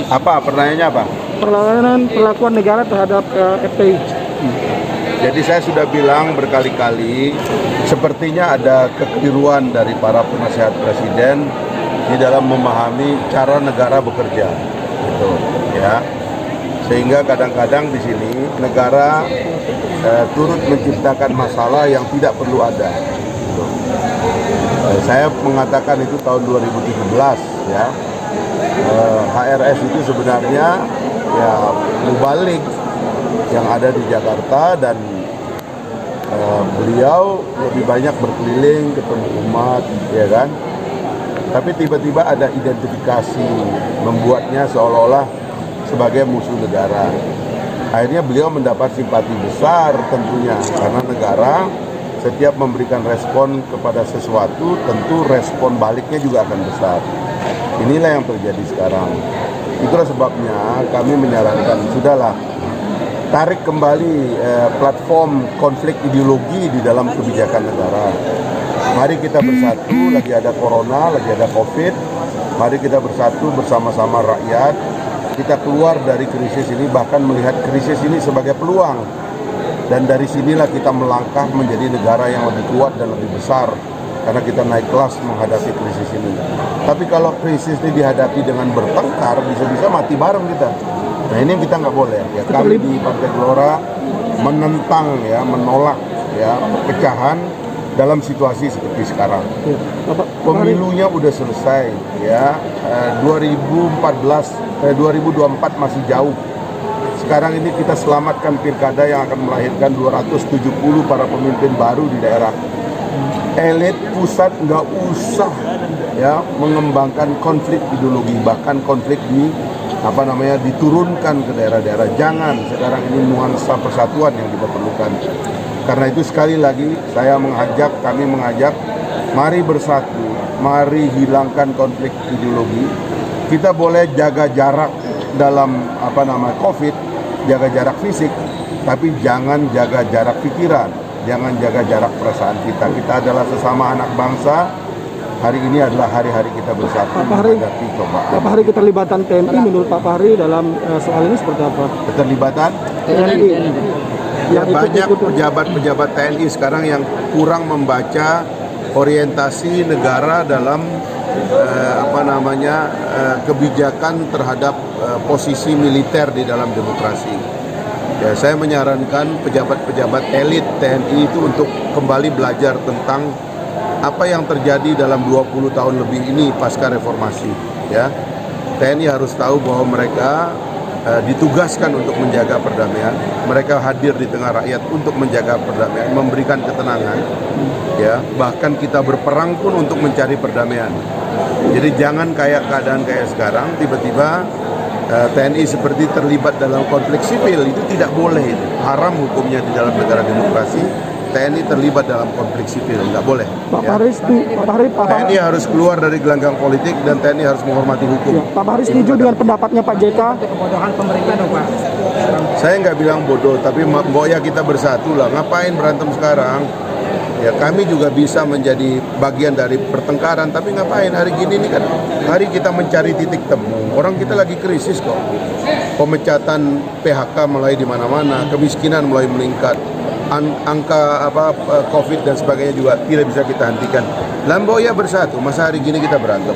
Apa pertanyaannya apa? Perlakuan negara terhadap FPI. Jadi saya sudah bilang berkali-kali, sepertinya ada kekeliruan dari para penasihat presiden di dalam memahami cara negara bekerja, gitu, ya. Sehingga kadang-kadang di sini negara turut menciptakan masalah yang tidak perlu ada. Gitu. Saya mengatakan itu tahun 2017, ya. HRS itu sebenarnya ya mubalik yang ada di Jakarta, dan beliau lebih banyak berkeliling ketemu umat, ya kan. Tapi tiba-tiba ada identifikasi membuatnya seolah-olah sebagai musuh negara. Akhirnya beliau mendapat simpati besar tentunya, karena negara setiap memberikan respon kepada sesuatu tentu respon baliknya juga akan besar. Inilah yang terjadi sekarang. Itulah sebabnya kami menyarankan, sudahlah, tarik kembali platform konflik ideologi di dalam kebijakan negara. Mari kita bersatu, lagi ada corona, lagi ada COVID. Mari kita bersatu bersama-sama rakyat. Kita keluar dari krisis ini, bahkan melihat krisis ini sebagai peluang. Dan dari sinilah kita melangkah menjadi negara yang lebih kuat dan lebih besar. Karena kita naik kelas menghadapi krisis ini. Tapi kalau krisis ini dihadapi dengan bertengkar, bisa-bisa mati bareng kita. Nah ini kita nggak boleh. Ya, kami di Partai Gelora menentang, ya, menolak, ya, pecahan dalam situasi seperti sekarang. Pemilunya udah selesai, ya. 2024 masih jauh. Sekarang ini kita selamatkan pilkada yang akan melahirkan 270 para pemimpin baru di daerah. Elit pusat nggak usah, ya, mengembangkan konflik ideologi, bahkan konflik diturunkan ke daerah-daerah. Jangan, sekarang ini nuansa persatuan yang kita perlukan. Karena itu sekali lagi kami mengajak, mari bersatu, mari hilangkan konflik ideologi. Kita boleh jaga jarak dalam COVID, jaga jarak fisik, tapi jangan jaga jarak pikiran, jangan jaga jarak perasaan kita. Kita adalah sesama anak bangsa. Hari ini adalah hari-hari kita bersatu menghadapi cobaan. Pak Fahri, keterlibatan TNI menurut Pak Fahri dalam soal ini seperti apa? Keterlibatan TNI. Ya, banyak pejabat-pejabat TNI sekarang yang kurang membaca orientasi negara dalam kebijakan terhadap posisi militer di dalam demokrasi. Ya, saya menyarankan pejabat-pejabat elit TNI itu untuk kembali belajar tentang apa yang terjadi dalam 20 tahun lebih ini pasca reformasi. Ya, TNI harus tahu bahwa mereka ditugaskan untuk menjaga perdamaian. Mereka hadir di tengah rakyat untuk menjaga perdamaian, memberikan ketenangan. Ya, bahkan kita berperang pun untuk mencari perdamaian. Jadi jangan keadaan kayak sekarang, tiba-tiba TNI seperti terlibat dalam konflik sipil. Itu tidak boleh, itu haram hukumnya di dalam negara demokrasi. TNI terlibat dalam konflik sipil, nggak boleh. Pak Fahri, TNI harus keluar dari gelanggang politik dan TNI harus menghormati hukum. Ya, Pak Fahri setuju dengan pendapatnya Pak JK? Kebodohan pemerintah dong, Pak. Saya nggak bilang bodoh, tapi ya kita bersatu lah. Ngapain berantem sekarang? Ya, kami juga bisa menjadi bagian dari pertengkaran, tapi ngapain? Hari gini ini kan hari kita mencari titik temu. Orang kita lagi krisis kok. Pemecatan PHK mulai di mana-mana, kemiskinan mulai meningkat. Angka COVID dan sebagainya juga tidak bisa kita hentikan. Lamboya bersatu, masa hari gini kita berantem?